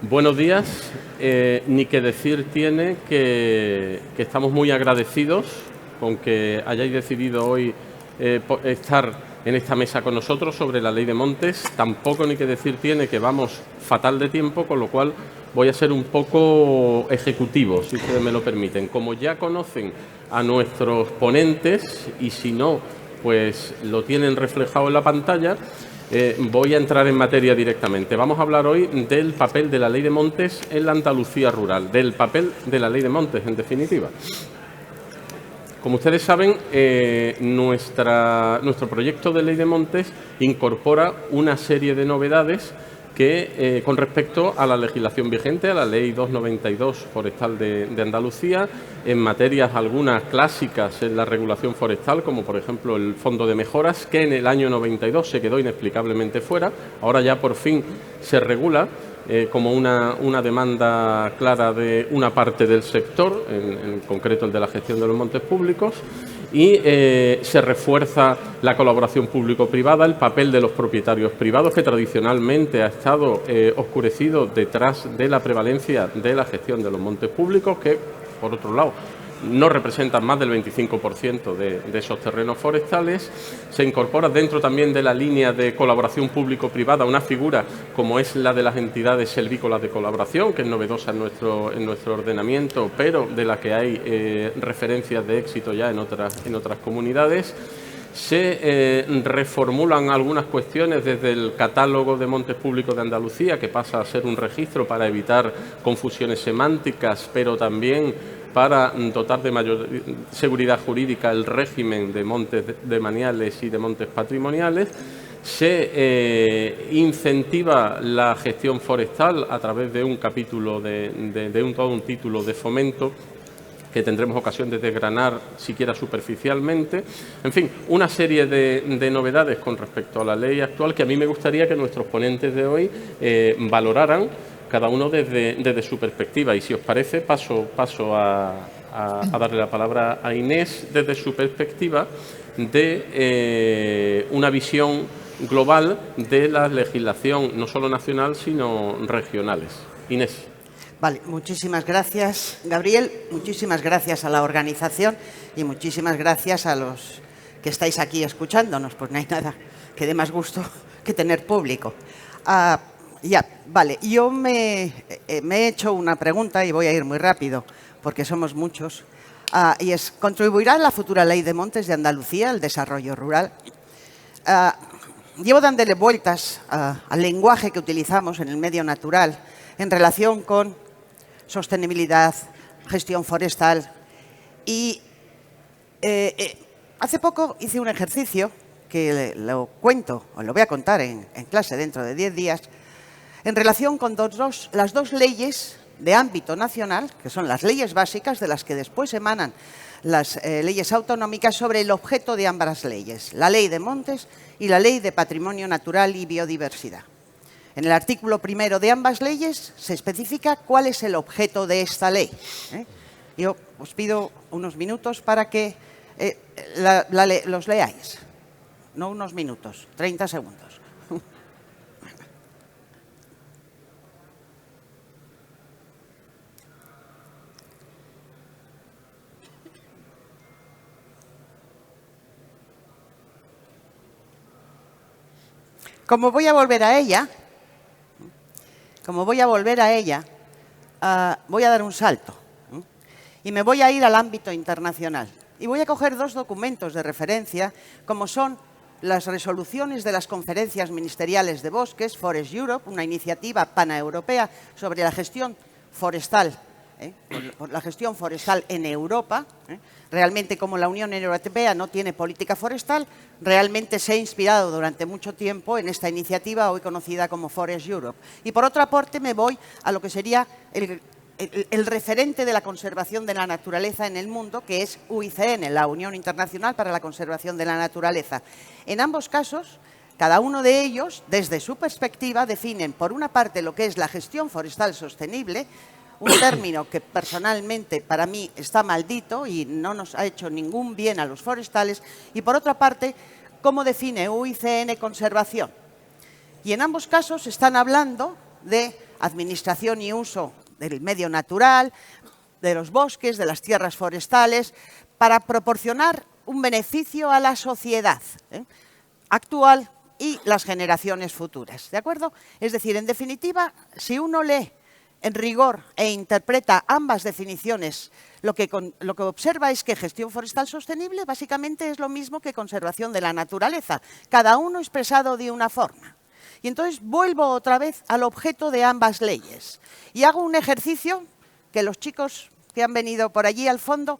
Buenos días. Ni que decir tiene que estamos muy agradecidos con que hayáis decidido hoy estar en esta mesa con nosotros sobre la Ley de Montes. Tampoco ni que decir tiene que vamos fatal de tiempo, con lo cual voy a ser un poco ejecutivo, si ustedes me lo permiten. Como ya conocen a nuestros ponentes y si no, pues lo tienen reflejado en la pantalla, voy a entrar en materia directamente. Vamos a hablar hoy del papel de la Ley de Montes en la Andalucía rural, del papel de la Ley de Montes, en definitiva. Como ustedes saben, nuestro proyecto de Ley de Montes incorpora una serie de novedades que, con respecto a la legislación vigente, a la Ley 292 forestal de Andalucía, en materias algunas clásicas en la regulación forestal, como por ejemplo el Fondo de Mejoras, que en el año 92 se quedó inexplicablemente fuera. Ahora ya por fin se regula como una demanda clara de una parte del sector, en concreto el de la gestión de los montes públicos, y se refuerza la colaboración público-privada, el papel de los propietarios privados, que tradicionalmente ha estado oscurecido detrás de la prevalencia de la gestión de los montes públicos, que, por otro lado, no representan más del 25% de esos terrenos forestales. Se incorpora dentro también de la línea de colaboración público-privada una figura como es la de las entidades silvícolas de colaboración, que es novedosa en nuestro ordenamiento, pero de la que hay referencias de éxito ya en otras comunidades. Se reformulan algunas cuestiones desde el catálogo de montes públicos de Andalucía, que pasa a ser un registro para evitar confusiones semánticas, pero también para dotar de mayor seguridad jurídica el régimen de montes demaniales y de montes patrimoniales. Se incentiva la gestión forestal a través de un capítulo todo un título de fomento, que tendremos ocasión de desgranar siquiera superficialmente. En fin, una serie de novedades con respecto a la ley actual que a mí me gustaría que nuestros ponentes de hoy valoraran, cada uno desde su perspectiva. Y si os parece, paso a darle la palabra a Inés desde su perspectiva de una visión global de la legislación, no solo nacional, sino regionales. Inés. Vale, muchísimas gracias, Gabriel, muchísimas gracias a la organización y muchísimas gracias a los que estáis aquí escuchándonos, pues no hay nada que dé más gusto que tener público. Vale, yo me he hecho una pregunta y voy a ir muy rápido porque somos muchos, y es: ¿contribuirá la futura Ley de Montes de Andalucía al desarrollo rural? Llevo dándole vueltas al lenguaje que utilizamos en el medio natural en relación con sostenibilidad, gestión forestal. Y hace poco hice un ejercicio que lo cuento, o lo voy a contar en clase dentro de 10 días, en relación con las dos leyes de ámbito nacional, que son las leyes básicas, de las que después emanan las leyes autonómicas, sobre el objeto de ambas leyes, la Ley de Montes y la Ley de Patrimonio Natural y Biodiversidad. En el artículo primero de ambas leyes se especifica cuál es el objeto de esta ley. Yo os pido unos minutos para que los leáis. No unos minutos, 30 segundos. Como voy a volver a ella, voy a dar un salto y me voy a ir al ámbito internacional. Y voy a coger dos documentos de referencia, como son las resoluciones de las conferencias ministeriales de bosques, Forest Europe, una iniciativa paneuropea sobre la gestión forestal, la gestión forestal en Europa. Realmente, como la Unión Europea no tiene política forestal, realmente se ha inspirado durante mucho tiempo en esta iniciativa, hoy conocida como Forest Europe. Y por otra parte me voy a lo que sería el referente de la conservación de la naturaleza en el mundo, que es UICN, la Unión Internacional para la Conservación de la Naturaleza. En ambos casos, cada uno de ellos, desde su perspectiva, definen por una parte lo que es la gestión forestal sostenible, un término que personalmente para mí está maldito y no nos ha hecho ningún bien a los forestales, y por otra parte, cómo define UICN conservación. Y en ambos casos están hablando de administración y uso del medio natural, de los bosques, de las tierras forestales, para proporcionar un beneficio a la sociedad actual y las generaciones futuras, ¿de acuerdo? Es decir, en definitiva, si uno lee en rigor e interpreta ambas definiciones, lo que observa es que gestión forestal sostenible básicamente es lo mismo que conservación de la naturaleza, cada uno expresado de una forma. Y entonces vuelvo otra vez al objeto de ambas leyes y hago un ejercicio que los chicos que han venido por allí al fondo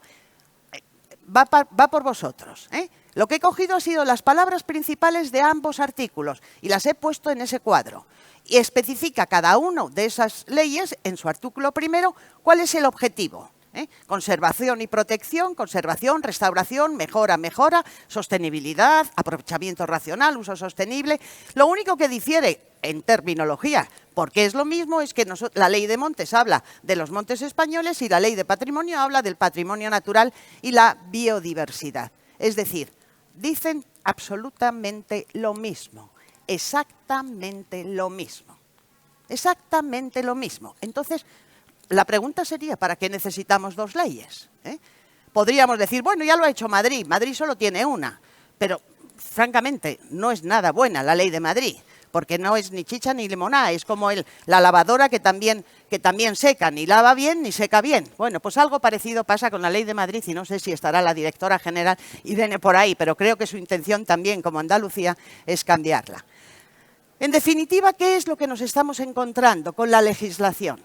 va por vosotros, ¿eh? Lo que he cogido ha sido las palabras principales de ambos artículos y las he puesto en ese cuadro. Y especifica cada uno de esas leyes, en su artículo primero, cuál es el objetivo. Conservación y protección, conservación, restauración, mejora, sostenibilidad, aprovechamiento racional, uso sostenible. Lo único que difiere en terminología, porque es lo mismo, es que la ley de montes habla de los montes españoles y la ley de patrimonio habla del patrimonio natural y la biodiversidad. Es decir, dicen absolutamente lo mismo, exactamente lo mismo, exactamente lo mismo. Entonces, la pregunta sería, ¿para qué necesitamos dos leyes? Podríamos decir, bueno, ya lo ha hecho Madrid, Madrid solo tiene una, pero francamente no es nada buena la ley de Madrid, porque no es ni chicha ni limonada, es como la lavadora que también seca, ni lava bien ni seca bien. Bueno, pues algo parecido pasa con la ley de Madrid y no sé si estará la directora general Irene por ahí, pero creo que su intención también, como Andalucía, es cambiarla. En definitiva, ¿qué es lo que nos estamos encontrando con la legislación?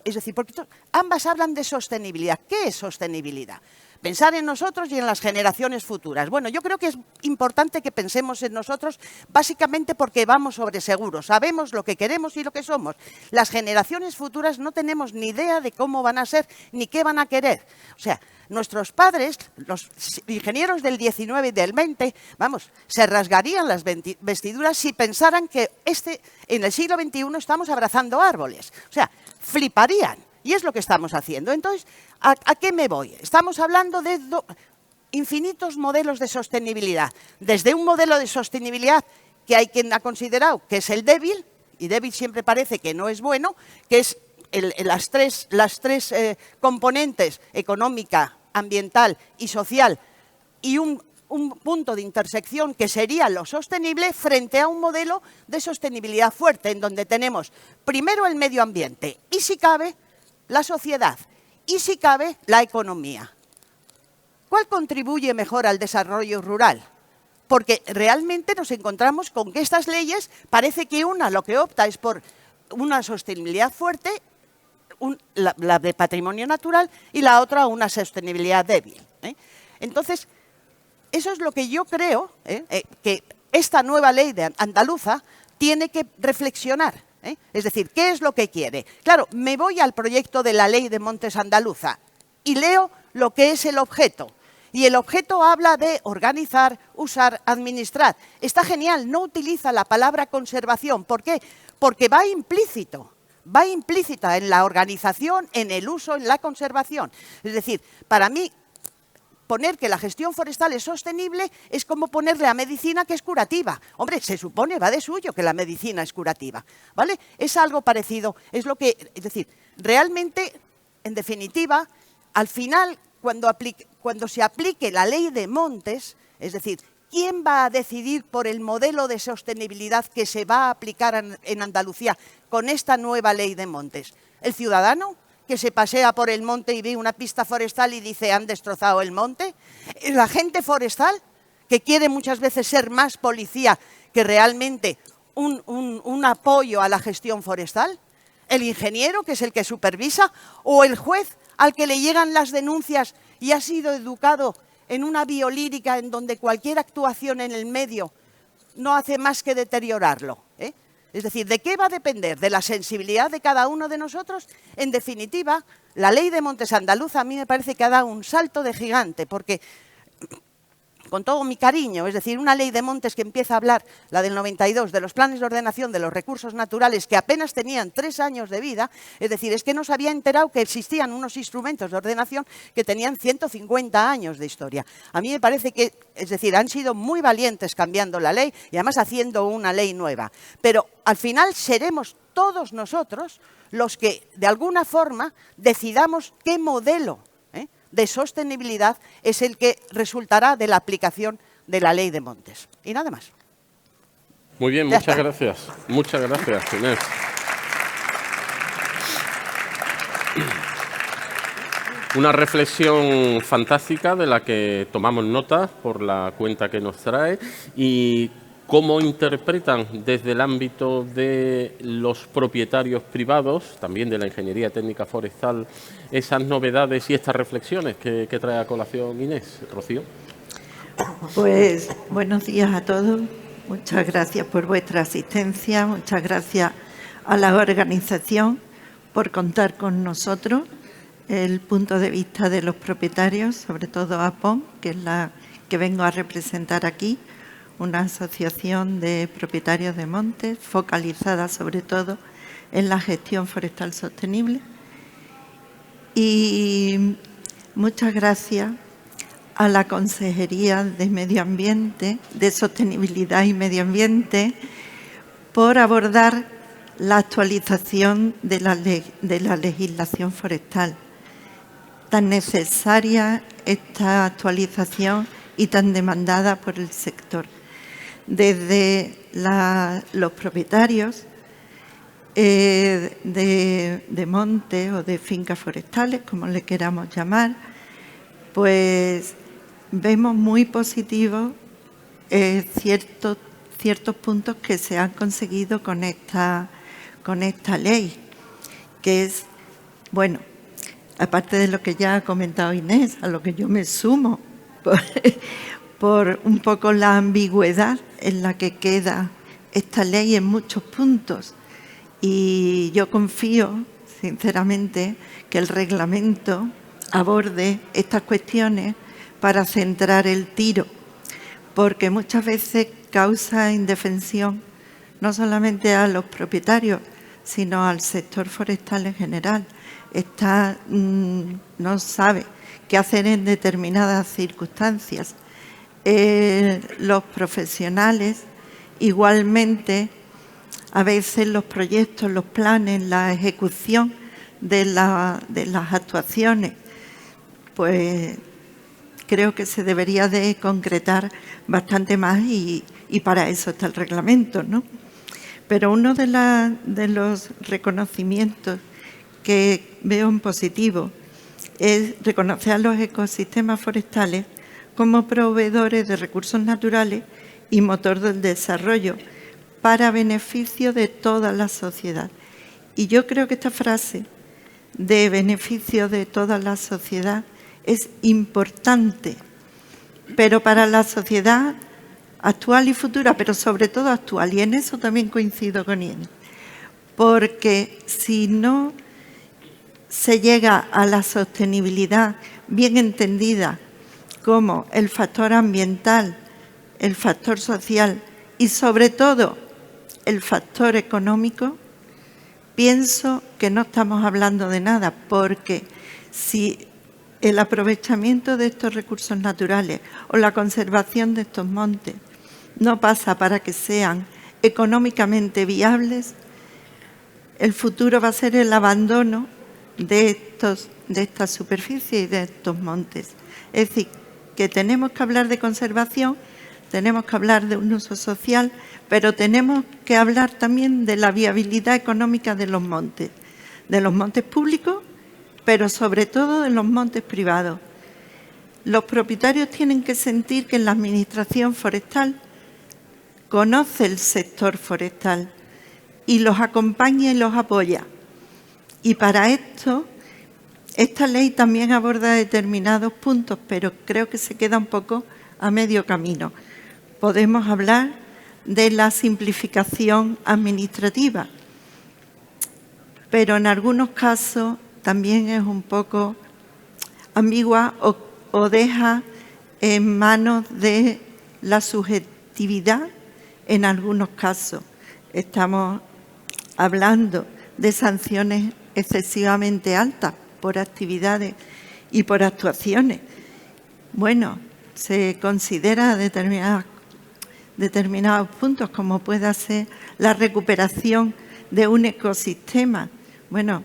Es decir, porque ambas hablan de sostenibilidad. ¿Qué es sostenibilidad? Pensar en nosotros y en las generaciones futuras. Bueno, yo creo que es importante que pensemos en nosotros básicamente porque vamos sobre seguro, sabemos lo que queremos y lo que somos. Las generaciones futuras no tenemos ni idea de cómo van a ser ni qué van a querer. O sea, nuestros padres, los ingenieros del 19 y del 20, vamos, se rasgarían las vestiduras si pensaran que en el siglo XXI estamos abrazando árboles. O sea, fliparían. Y es lo que estamos haciendo. Entonces, ¿a qué me voy? Estamos hablando de infinitos modelos de sostenibilidad. Desde un modelo de sostenibilidad que hay quien ha considerado que es el débil, y débil siempre parece que no es bueno, que es las tres componentes, económica, ambiental y social, y un punto de intersección que sería lo sostenible frente a un modelo de sostenibilidad fuerte, en donde tenemos primero el medio ambiente y, si cabe, la sociedad y, si cabe, la economía. ¿Cuál contribuye mejor al desarrollo rural? Porque realmente nos encontramos con que estas leyes parece que una lo que opta es por una sostenibilidad fuerte, la de patrimonio natural, y la otra una sostenibilidad débil. Entonces, eso es lo que yo creo que esta nueva ley andaluza tiene que reflexionar. Es decir, ¿qué es lo que quiere? Claro, me voy al proyecto de la ley de montes andaluza y leo lo que es el objeto. Y el objeto habla de organizar, usar, administrar. Está genial, no utiliza la palabra conservación. ¿Por qué? Porque va implícita en la organización, en el uso, en la conservación. Es decir, para mí, poner que la gestión forestal es sostenible es como ponerle a medicina que es curativa. Hombre, se supone, va de suyo que la medicina es curativa, ¿vale? Es algo parecido, es decir, realmente, en definitiva, al final, cuando se aplique la ley de montes, es decir, ¿quién va a decidir por el modelo de sostenibilidad que se va a aplicar en Andalucía con esta nueva ley de montes? ¿El ciudadano que se pasea por el monte y ve una pista forestal y dice han destrozado el monte? ¿La gente forestal que quiere muchas veces ser más policía que realmente un apoyo a la gestión forestal? ¿El ingeniero que es el que supervisa? ¿O el juez al que le llegan las denuncias y ha sido educado en una biolírica en donde cualquier actuación en el medio no hace más que deteriorarlo? Es decir, ¿de qué va a depender? ¿De la sensibilidad de cada uno de nosotros? En definitiva, la ley de montes andaluza a mí me parece que ha dado un salto de gigante, porque con todo mi cariño, es decir, una ley de montes que empieza a hablar, la del 92, de los planes de ordenación de los recursos naturales que apenas tenían 3 años de vida, es decir, es que no se había enterado que existían unos instrumentos de ordenación que tenían 150 años de historia. A mí me parece que, es decir, han sido muy valientes cambiando la ley y además haciendo una ley nueva, pero al final seremos todos nosotros los que, de alguna forma, decidamos qué modelo de sostenibilidad es el que resultará de la aplicación de la ley de montes. Y nada más. Muy bien, muchas gracias. Muchas gracias, Inés. Una reflexión fantástica de la que tomamos nota por la cuenta que nos trae. Y ¿cómo interpretan desde el ámbito de los propietarios privados, también de la ingeniería técnica forestal, esas novedades y estas reflexiones que trae a colación Inés? Rocío. Pues buenos días a todos. Muchas gracias por vuestra asistencia. Muchas gracias a la organización por contar con nosotros el punto de vista de los propietarios, sobre todo APOM, que es la que vengo a representar aquí. Una asociación de propietarios de montes focalizada sobre todo en la gestión forestal sostenible. Y muchas gracias a la Consejería de Medio Ambiente, de Sostenibilidad y Medio Ambiente, por abordar la actualización de la legislación forestal. Tan necesaria esta actualización y tan demandada por el sector. Desde los propietarios de montes o de fincas forestales, como le queramos llamar, pues vemos muy positivos ciertos puntos que se han conseguido con esta ley, que es, bueno, aparte de lo que ya ha comentado Inés, a lo que yo me sumo, por un poco la ambigüedad en la que queda esta ley en muchos puntos. Y yo confío, sinceramente, que el reglamento aborde estas cuestiones para centrar el tiro, porque muchas veces causa indefensión no solamente a los propietarios, sino al sector forestal en general. No sabe qué hacer en determinadas circunstancias. Los profesionales, igualmente, a veces los proyectos, los planes, la ejecución de las actuaciones, pues creo que se debería de concretar bastante más y para eso está el reglamento, ¿no? Pero uno de los reconocimientos que veo en positivo es reconocer a los ecosistemas forestales como proveedores de recursos naturales y motor del desarrollo para beneficio de toda la sociedad. Y yo creo que esta frase de beneficio de toda la sociedad es importante, pero para la sociedad actual y futura, pero sobre todo actual, y en eso también coincido con él, porque si no se llega a la sostenibilidad bien entendida como el factor ambiental, el factor social y sobre todo el factor económico, pienso que no estamos hablando de nada, porque si el aprovechamiento de estos recursos naturales o la conservación de estos montes no pasa para que sean económicamente viables, el futuro va a ser el abandono de esta superficie y de estos montes. Es decir, que tenemos que hablar de conservación, tenemos que hablar de un uso social, pero tenemos que hablar también de la viabilidad económica de los montes públicos, pero sobre todo de los montes privados. Los propietarios tienen que sentir que la Administración forestal conoce el sector forestal y los acompaña y los apoya. Y para esto, esta ley también aborda determinados puntos, pero creo que se queda un poco a medio camino. Podemos hablar de la simplificación administrativa, pero en algunos casos también es un poco ambigua o deja en manos de la subjetividad en algunos casos. Estamos hablando de sanciones excesivamente altas por actividades y por actuaciones. Bueno, se considera determinados puntos, como pueda ser la recuperación de un ecosistema. Bueno,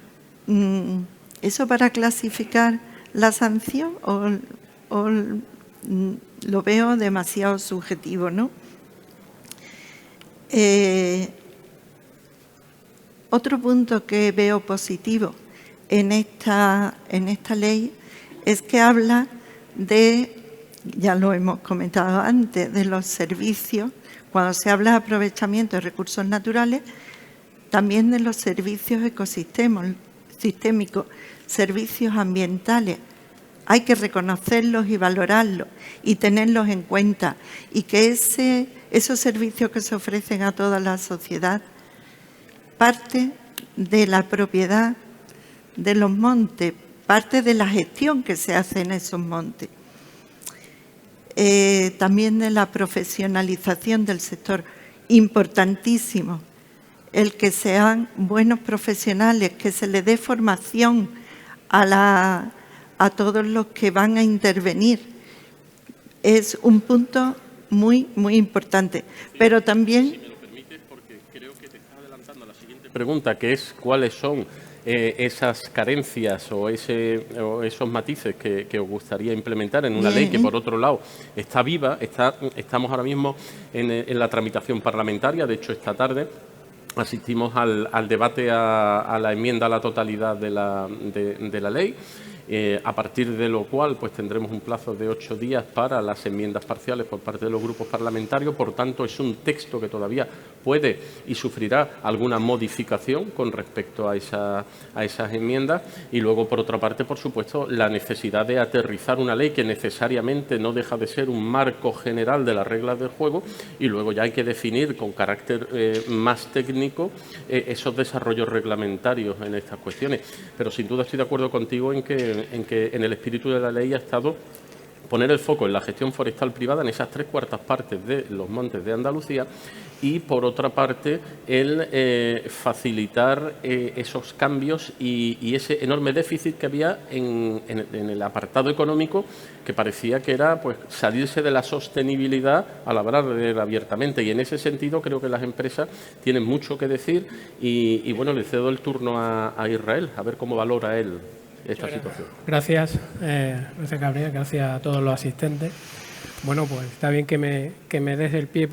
¿eso para clasificar la sanción o lo veo demasiado subjetivo, ¿no? Otro punto que veo positivo en esta ley es que habla de, ya lo hemos comentado antes, de los servicios, cuando se habla de aprovechamiento de recursos naturales, también de los servicios ecosistémicos, servicios ambientales. Hay que reconocerlos y valorarlos y tenerlos en cuenta, y que esos servicios que se ofrecen a toda la sociedad parte de la propiedad de los montes, parte de la gestión que se hace en esos montes. También de la profesionalización del sector, importantísimo, el que sean buenos profesionales, que se les dé formación a todos los que van a intervenir. Es un punto muy, muy importante. Pero también... Si me lo permites, porque creo que te está adelantando a la siguiente pregunta, que es cuáles son esas carencias o esos matices que os gustaría implementar en una ley que, por otro lado, está viva. Estamos ahora mismo en la tramitación parlamentaria. De hecho, esta tarde asistimos al debate a la enmienda a la totalidad de la ley. A partir de lo cual pues tendremos un plazo de 8 días para las enmiendas parciales por parte de los grupos parlamentarios. Por tanto, es un texto que todavía puede y sufrirá alguna modificación con respecto a esas enmiendas. Y luego, por otra parte, por supuesto, la necesidad de aterrizar una ley que necesariamente no deja de ser un marco general de las reglas del juego, y luego ya hay que definir con carácter más técnico esos desarrollos reglamentarios en estas cuestiones. Pero sin duda estoy de acuerdo contigo en que en el espíritu de la ley ha estado poner el foco en la gestión forestal privada en esas 3/4 partes de los montes de Andalucía, y por otra parte el facilitar esos cambios y ese enorme déficit que había en el apartado económico, que parecía que era pues salirse de la sostenibilidad al hablar de él abiertamente. Y en ese sentido creo que las empresas tienen mucho que decir y bueno, le cedo el turno a Israel, a ver cómo valora él esta situación. Gracias, gracias Gabriel, gracias a todos los asistentes. Bueno, pues está bien que me des el pie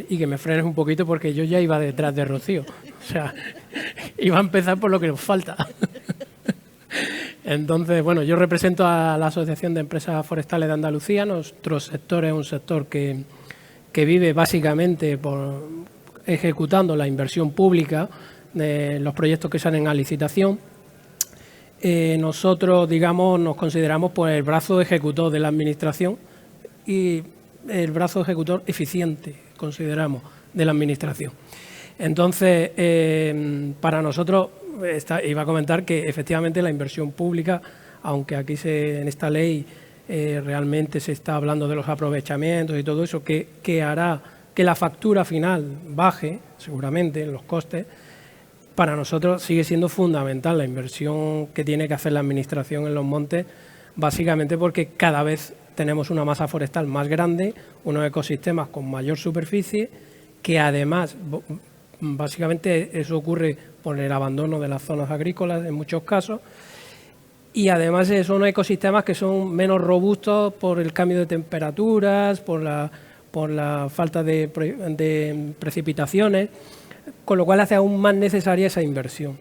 y que me frenes un poquito, porque yo ya iba detrás de Rocío. O sea, iba a empezar por lo que nos falta. Entonces, bueno, yo represento a la Asociación de Empresas Forestales de Andalucía. Nuestro sector es un sector que vive básicamente ejecutando la inversión pública de los proyectos que salen a licitación. Nosotros, digamos, nos consideramos pues el brazo ejecutor de la Administración y el brazo ejecutor eficiente, consideramos, de la Administración. Entonces, para nosotros, iba a comentar que efectivamente la inversión pública, aunque aquí en esta ley realmente se está hablando de los aprovechamientos y todo eso, que hará que la factura final baje, seguramente, en los costes. Para nosotros sigue siendo fundamental la inversión que tiene que hacer la Administración en los montes, básicamente porque cada vez tenemos una masa forestal más grande, unos ecosistemas con mayor superficie, que además, básicamente eso ocurre por el abandono de las zonas agrícolas en muchos casos, y además son ecosistemas que son menos robustos por el cambio de temperaturas, por la falta de precipitaciones, con lo cual hace aún más necesaria esa inversión.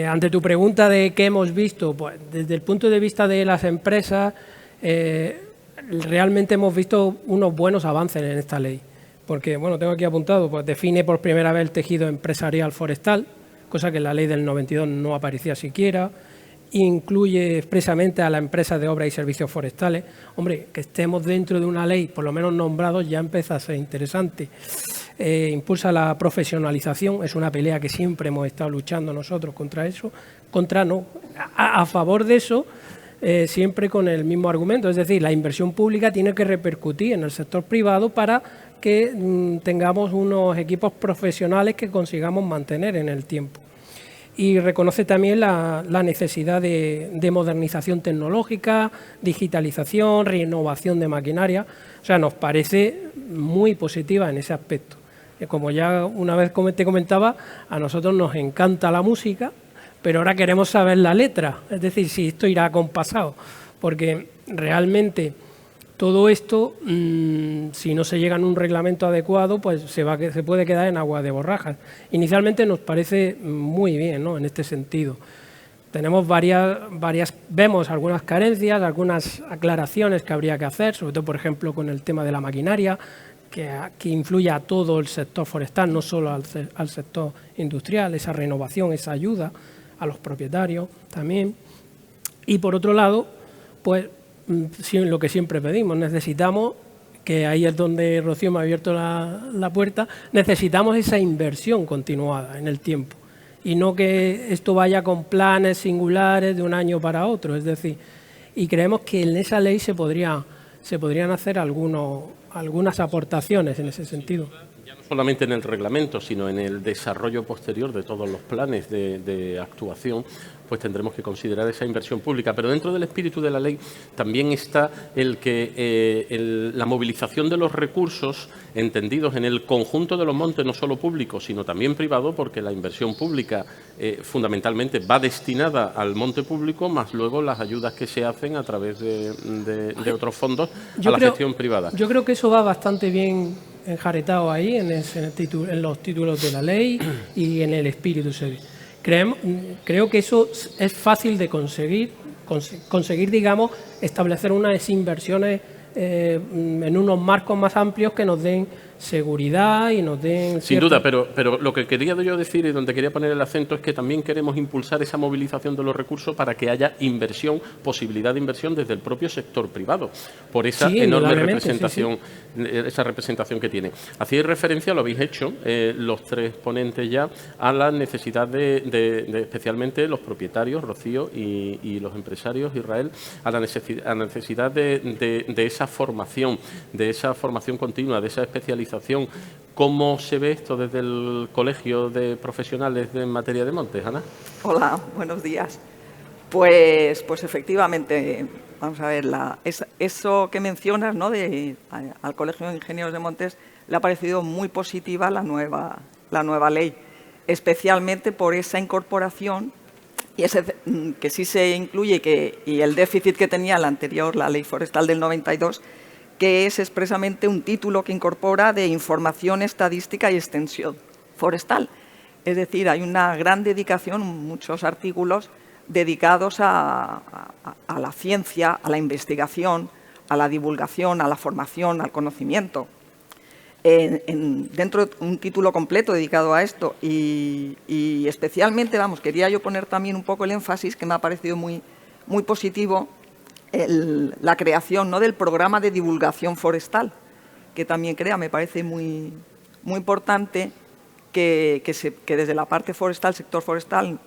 Ante tu pregunta de qué hemos visto, pues desde el punto de vista de las empresas, realmente hemos visto unos buenos avances en esta ley, porque, bueno, tengo aquí apuntado, pues define por primera vez el tejido empresarial forestal, cosa que en la ley del 92 no aparecía siquiera. Incluye expresamente a la empresa de obras y servicios forestales. Hombre, que estemos dentro de una ley, por lo menos nombrados, ya empieza a ser interesante. Impulsa la profesionalización, es una pelea que siempre hemos estado luchando nosotros contra eso, a favor de eso, siempre con el mismo argumento, es decir, la inversión pública tiene que repercutir en el sector privado para que tengamos unos equipos profesionales que consigamos mantener en el tiempo. Y reconoce también la necesidad de modernización tecnológica, digitalización, renovación de maquinaria. O sea, nos parece muy positiva en ese aspecto. Como ya una vez te comentaba, a nosotros nos encanta la música, pero ahora queremos saber la letra, es decir, si esto irá acompasado, porque realmente todo esto, si no se llega a un reglamento adecuado, pues se puede quedar en agua de borrajas. Inicialmente nos parece muy bien, ¿no?, en este sentido. Tenemos vemos algunas carencias, algunas aclaraciones que habría que hacer, sobre todo, por ejemplo, con el tema de la maquinaria, que influye a todo el sector forestal, no solo al sector industrial, esa renovación, esa ayuda a los propietarios también. Y por otro lado, pues lo que siempre pedimos, necesitamos, que ahí es donde Rocío me ha abierto la puerta, necesitamos esa inversión continuada en el tiempo y no que esto vaya con planes singulares de un año para otro, es decir, y creemos que en esa ley se podrían hacer algunas aportaciones en ese sentido. Ya no solamente en el reglamento, sino en el desarrollo posterior de todos los planes de actuación, pues tendremos que considerar esa inversión pública. Pero dentro del espíritu de la ley también está la movilización de los recursos entendidos en el conjunto de los montes, no solo públicos, sino también privados, porque la inversión pública fundamentalmente va destinada al monte público, más luego las ayudas que se hacen a través de otros fondos a la gestión privada. Yo creo que eso va bastante bien enjaretado ahí en los títulos de la ley y en el espíritu. Creo que eso es fácil de conseguir, digamos, establecer unas inversiones en unos marcos más amplios que nos den seguridad y nos den... Sin duda, pero lo que quería yo decir y donde quería poner el acento es que también queremos impulsar esa movilización de los recursos para que haya inversión, posibilidad de inversión desde el propio sector privado, por esa enorme representación, esa representación que tiene. Hacíais referencia, lo habéis hecho, los tres ponentes ya, a la necesidad de especialmente los propietarios, Rocío, y los empresarios, Israel, a la necesidad de esa formación continua, de esa especialización. ¿Cómo se ve esto desde el Colegio de Profesionales en materia de montes, Ana? Hola, buenos días. Pues efectivamente, vamos a ver, eso que mencionas, ¿no?, al Colegio de Ingenieros de Montes le ha parecido muy positiva la nueva ley, especialmente por esa incorporación y que sí se incluye y el déficit que tenía la anterior, la Ley Forestal del 92, que es expresamente un título que incorpora de información estadística y extensión forestal. Es decir, hay una gran dedicación, muchos artículos dedicados a la ciencia, a la investigación, a la divulgación, a la formación, al conocimiento. Dentro de un título completo dedicado a esto y especialmente, quería yo poner también un poco el énfasis, que me ha parecido muy, muy positivo, la creación, ¿no?, del programa de divulgación forestal, que también me parece muy, muy importante que desde la parte forestal, sector forestal,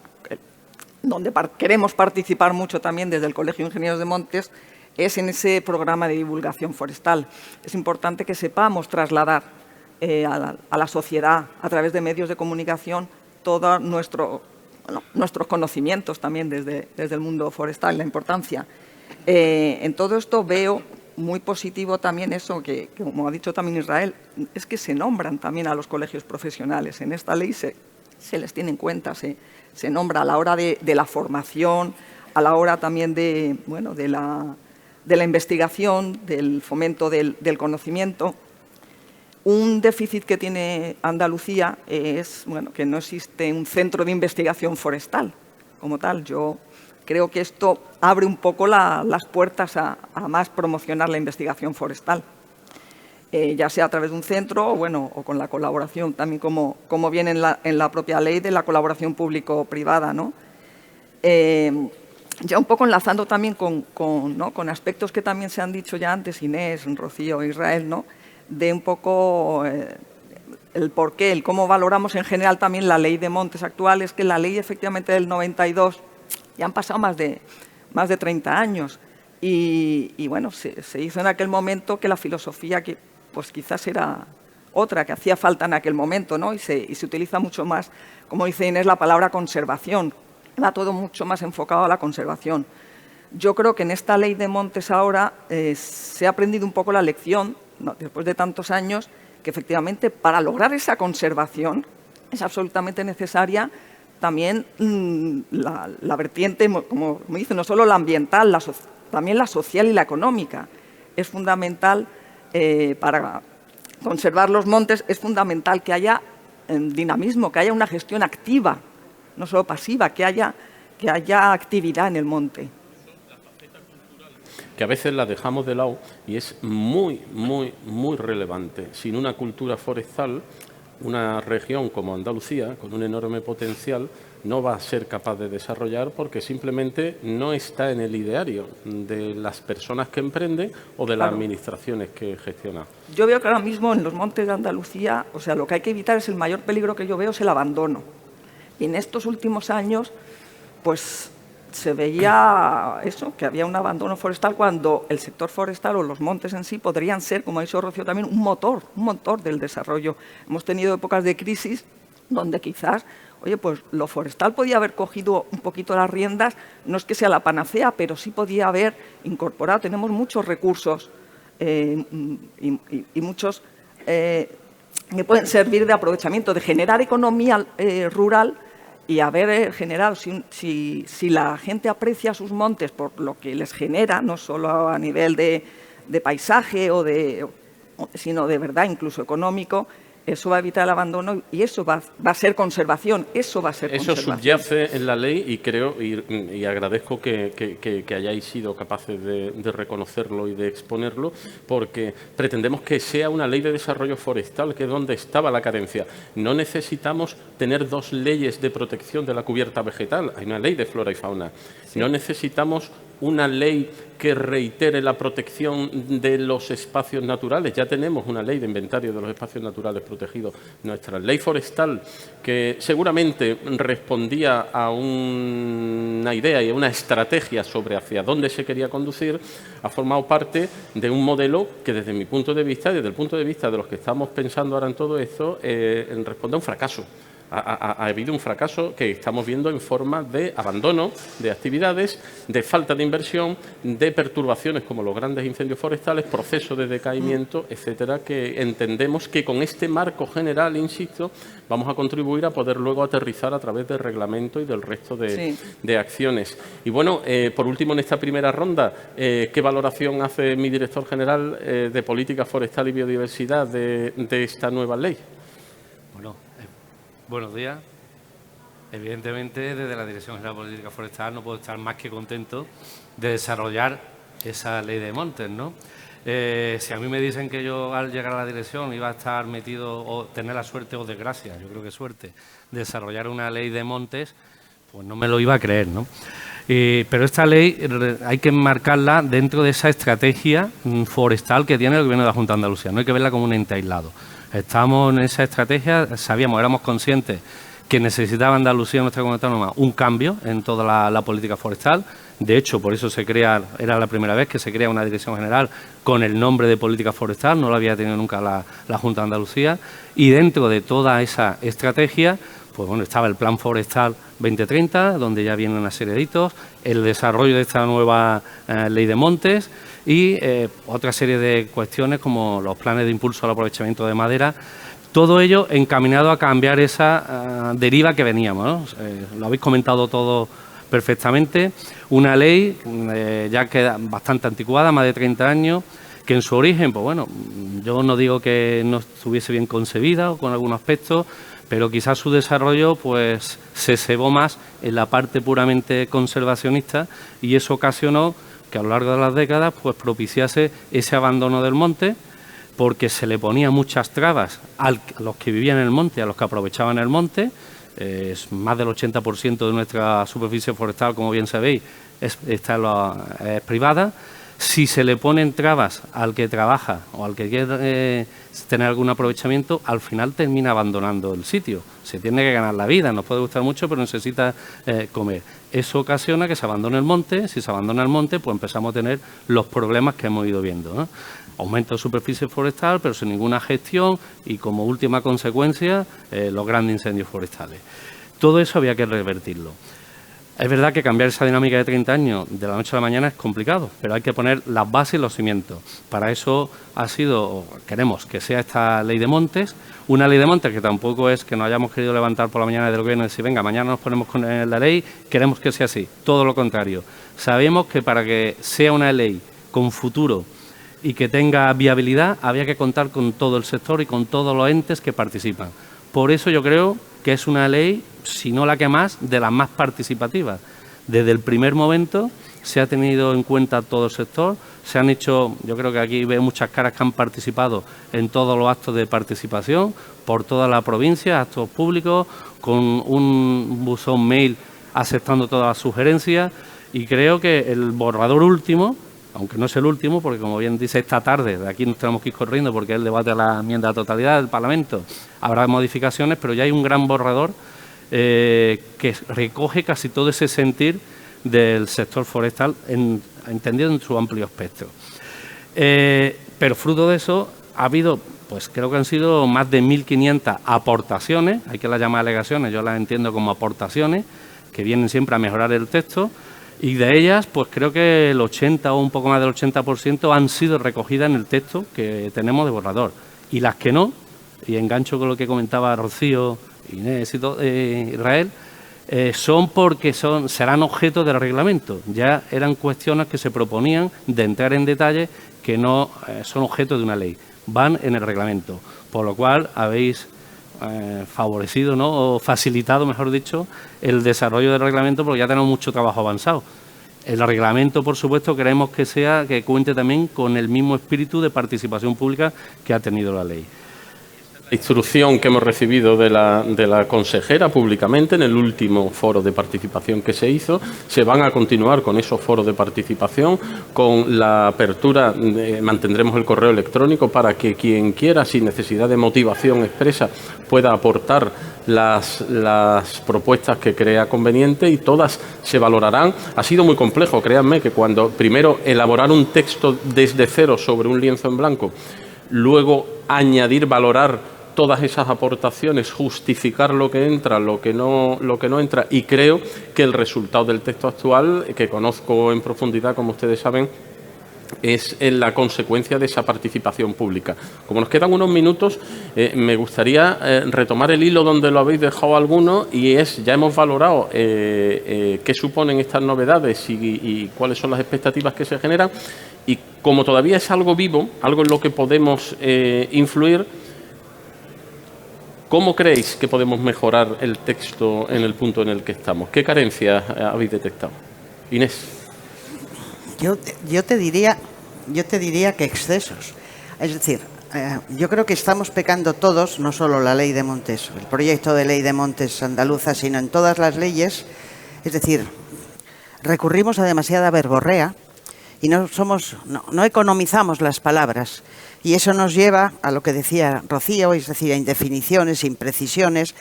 donde queremos participar mucho también desde el Colegio de Ingenieros de Montes, es en ese programa de divulgación forestal. Es importante que sepamos trasladar a la sociedad, a través de medios de comunicación, todos nuestros conocimientos también desde el mundo forestal, la importancia. En todo esto veo muy positivo también eso que, como ha dicho también Israel, es que se nombran también a los colegios profesionales. En esta ley se les tiene en cuenta, se nombra a la hora de la formación, a la hora también de la investigación, del fomento del conocimiento. Un déficit que tiene Andalucía es que no existe un centro de investigación forestal como tal. Yo creo que esto abre un poco las puertas a más promocionar la investigación forestal, ya sea a través de un centro o con la colaboración también, como viene en la propia ley de la colaboración público-privada, ¿no? Ya un poco enlazando también con aspectos que también se han dicho ya antes, Inés, Rocío, Israel, ¿no?, de un poco el porqué, el cómo valoramos en general también la ley de montes actual. Es que la ley efectivamente del 92, ya han pasado más de más de 30 años. Y bueno, se hizo en aquel momento que la filosofía que pues quizás era otra, que hacía falta en aquel momento, ¿no? Y se utiliza mucho más, como dice Inés, la palabra conservación. Va todo mucho más enfocado a la conservación. Yo creo que en esta ley de montes ahora se ha aprendido un poco la lección, ¿no?, después de tantos años, que efectivamente para lograr esa conservación es absolutamente necesaria también la vertiente, como dice, no solo la ambiental, también la social y la económica. Es fundamental para conservar los montes, es fundamental que haya dinamismo, que haya una gestión activa, no solo pasiva, que haya actividad en el monte. Que a veces la dejamos de lado y es muy, muy, muy relevante. Sin una cultura forestal, una región como Andalucía, con un enorme potencial, no va a ser capaz de desarrollar porque simplemente no está en el ideario de las personas que emprenden o de las administraciones que gestionan. Yo veo que ahora mismo en los montes de Andalucía, o sea, lo que hay que evitar es el mayor peligro que yo veo es el abandono. Y en estos últimos años, pues se veía eso, que había un abandono forestal cuando el sector forestal o los montes en sí podrían ser, como ha dicho Rocío también, un motor del desarrollo. Hemos tenido épocas de crisis donde quizás, oye, pues lo forestal podía haber cogido un poquito las riendas, no es que sea la panacea, pero sí podía haber incorporado. Tenemos muchos recursos y muchos que pueden servir de aprovechamiento, de generar economía rural y haber generado, si la gente aprecia sus montes por lo que les genera, no solo a nivel de paisaje sino de verdad, incluso económico, eso va a evitar el abandono y eso va a ser conservación. Eso subyace en la ley y creo y agradezco que hayáis sido capaces de reconocerlo y de exponerlo, porque pretendemos que sea una ley de desarrollo forestal, que es donde estaba la carencia. No necesitamos tener dos leyes de protección de la cubierta vegetal. Hay una ley de flora y fauna. Sí. No necesitamos una ley que reitere la protección de los espacios naturales. Ya tenemos una ley de inventario de los espacios naturales protegidos. Nuestra ley forestal, que seguramente respondía a una idea y a una estrategia sobre hacia dónde se quería conducir, ha formado parte de un modelo que desde mi punto de vista y desde el punto de vista de los que estamos pensando ahora en todo esto, responde a un fracaso. Ha habido un fracaso que estamos viendo en forma de abandono de actividades, de falta de inversión, de perturbaciones como los grandes incendios forestales, procesos de decaimiento, etcétera, que entendemos que con este marco general, insisto, vamos a contribuir a poder luego aterrizar a través del reglamento y del resto de acciones. Y bueno, por último, en esta primera ronda, ¿qué valoración hace mi director general de Política Forestal y Biodiversidad de esta nueva ley? Bueno, buenos días. Evidentemente, desde la Dirección General de Política Forestal no puedo estar más que contento de desarrollar esa ley de montes, ¿no? Si a mí me dicen que yo al llegar a la dirección iba a estar metido o tener la suerte o desgracia, yo creo que suerte, de desarrollar una ley de montes, pues no me lo iba a creer, ¿no? Pero esta ley hay que enmarcarla dentro de esa estrategia forestal que tiene el Gobierno de la Junta de Andalucía, no hay que verla como un ente aislado. Estamos en esa estrategia, éramos conscientes que necesitaba Andalucía, nuestra comunidad autónoma, un cambio en toda la política forestal. De hecho, por eso era la primera vez que se crea una dirección general con el nombre de política forestal, no lo había tenido nunca la Junta de Andalucía. Y dentro de toda esa estrategia, pues bueno, estaba el Plan Forestal 2030, donde ya vienen una serie de hitos, el desarrollo de esta nueva ley de montes y otra serie de cuestiones como los planes de impulso al aprovechamiento de madera. Todo ello encaminado a cambiar esa deriva que veníamos, ¿no? Lo habéis comentado todo perfectamente. Una ley ya queda bastante anticuada, más de 30 años, que en su origen, pues bueno, yo no digo que no estuviese bien concebida o con algunos aspectos, pero quizás su desarrollo pues se cebó más en la parte puramente conservacionista y eso ocasionó que a lo largo de las décadas pues propiciase ese abandono del monte, porque se le ponía muchas trabas a los que vivían en el monte, a los que aprovechaban el monte. Más del 80% de nuestra superficie forestal, como bien sabéis, es privada. Si se le ponen trabas al que trabaja o al que quiere tener algún aprovechamiento, al final termina abandonando el sitio. Se tiene que ganar la vida, nos puede gustar mucho, pero necesita comer. Eso ocasiona que se abandone el monte. Si se abandona el monte, pues empezamos a tener los problemas que hemos ido viendo, ¿no? Aumento de superficie forestal, pero sin ninguna gestión y, como última consecuencia, los grandes incendios forestales. Todo eso había que revertirlo. Es verdad que cambiar esa dinámica de 30 años de la noche a la mañana es complicado, pero hay que poner las bases y los cimientos. Para eso queremos que sea esta ley de montes, una ley de montes que tampoco es que nos hayamos querido levantar por la mañana del gobierno y decir, venga, mañana nos ponemos con la ley, queremos que sea así, todo lo contrario. Sabemos que para que sea una ley con futuro y que tenga viabilidad, había que contar con todo el sector y con todos los entes que participan. Por eso yo creo que es una ley, si no la que más, de las más participativas. Desde el primer momento se ha tenido en cuenta todo el sector, se han hecho, yo creo que aquí veo muchas caras que han participado en todos los actos de participación, por toda la provincia, actos públicos, con un buzón mail aceptando todas las sugerencias, y creo que el borrador último, aunque no es el último, porque como bien dice esta tarde, de aquí nos tenemos que ir corriendo porque es el debate a la enmienda a la totalidad del Parlamento, habrá modificaciones, pero ya hay un gran borrador que recoge casi todo ese sentir del sector forestal, entendido en su amplio espectro. Pero fruto de eso ha habido, pues creo que han sido más de 1.500 aportaciones, hay que las llamar alegaciones, yo las entiendo como aportaciones, que vienen siempre a mejorar el texto, y de ellas, pues creo que el 80 o un poco más del 80% han sido recogidas en el texto que tenemos de borrador. Y las que no, y engancho con lo que comentaba Rocío, Inés y Israel, son porque serán objeto del reglamento. Ya eran cuestiones que se proponían de entrar en detalle que no son objeto de una ley. Van en el reglamento, por lo cual habéis favorecido, ¿no?, o facilitado, mejor dicho, el desarrollo del reglamento, porque ya tenemos mucho trabajo avanzado. El reglamento, por supuesto, queremos que cuente también con el mismo espíritu de participación pública que ha tenido la ley. La instrucción que hemos recibido de la consejera públicamente en el último foro de participación que se hizo, se van a continuar con esos foros de participación, con la apertura, mantendremos el correo electrónico para que quien quiera, sin necesidad de motivación expresa, pueda aportar las propuestas que crea conveniente, y todas se valorarán. Ha sido muy complejo, créanme, que cuando primero elaborar un texto desde cero sobre un lienzo en blanco, luego añadir, valorar todas esas aportaciones, justificar lo que entra, lo que no entra, y creo que el resultado del texto actual, que conozco en profundidad, como ustedes saben, es la consecuencia de esa participación pública. Como nos quedan unos minutos, me gustaría retomar el hilo donde lo habéis dejado algunos, y ya hemos valorado qué suponen estas novedades y cuáles son las expectativas que se generan, y como todavía es algo vivo, algo en lo que podemos influir, ¿cómo creéis que podemos mejorar el texto en el punto en el que estamos? ¿Qué carencias habéis detectado? Inés. Yo te diría que excesos. Es decir, yo creo que estamos pecando todos, no solo la ley de montes, el proyecto de ley de montes andaluza, sino en todas las leyes. Es decir, recurrimos a demasiada verborrea y no economizamos las palabras. Y eso nos lleva a lo que decía Rocío, es decir, a indefiniciones, imprecisiones.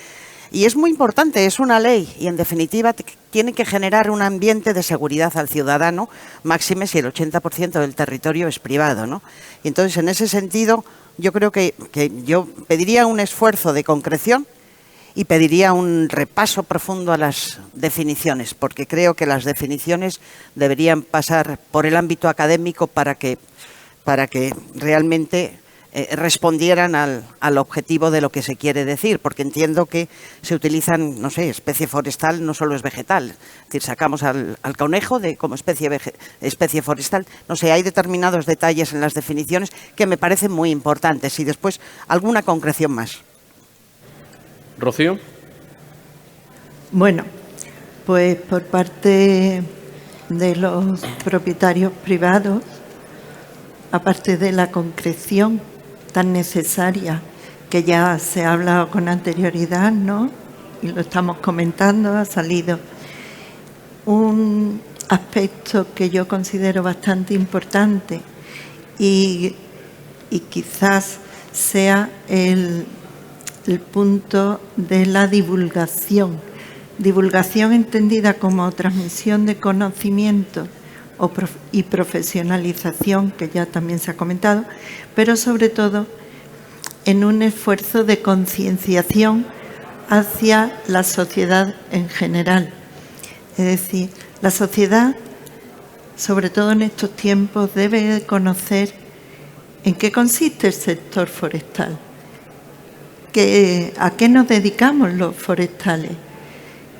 Y es muy importante, es una ley, y en definitiva tiene que generar un ambiente de seguridad al ciudadano, máxime si el 80% del territorio es privado, ¿no? Y entonces, en ese sentido, yo creo que yo pediría un esfuerzo de concreción y pediría un repaso profundo a las definiciones, porque creo que las definiciones deberían pasar por el ámbito académico para que realmente respondieran al objetivo de lo que se quiere decir, porque entiendo que se utilizan, no sé, especie forestal no solo es vegetal, es decir, sacamos al conejo como especie forestal, no sé, hay determinados detalles en las definiciones que me parecen muy importantes, y después alguna concreción más. Rocío. Bueno, pues por parte de los propietarios privados, aparte de la concreción tan necesaria que ya se ha hablado con anterioridad, ¿no?, y lo estamos comentando, ha salido un aspecto que yo considero bastante importante y quizás sea el punto de la divulgación. Divulgación entendida como transmisión de conocimiento y profesionalización, que ya también se ha comentado, pero sobre todo en un esfuerzo de concienciación hacia la sociedad en general. Es decir, la sociedad, sobre todo en estos tiempos, debe conocer en qué consiste el sector forestal, a qué nos dedicamos los forestales,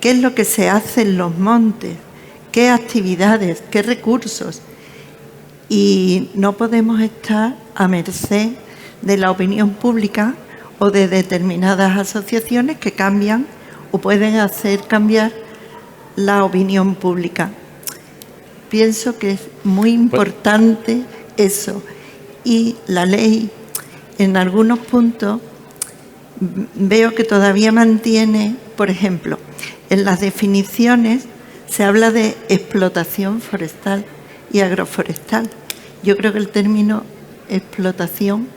qué es lo que se hace en los montes, qué actividades, qué recursos. Y no podemos estar a merced de la opinión pública o de determinadas asociaciones que cambian o pueden hacer cambiar la opinión pública. Pienso que es muy importante eso. Y la ley, en algunos puntos, veo que todavía mantiene, por ejemplo, en las definiciones se habla de explotación forestal y agroforestal. Yo creo que el término explotación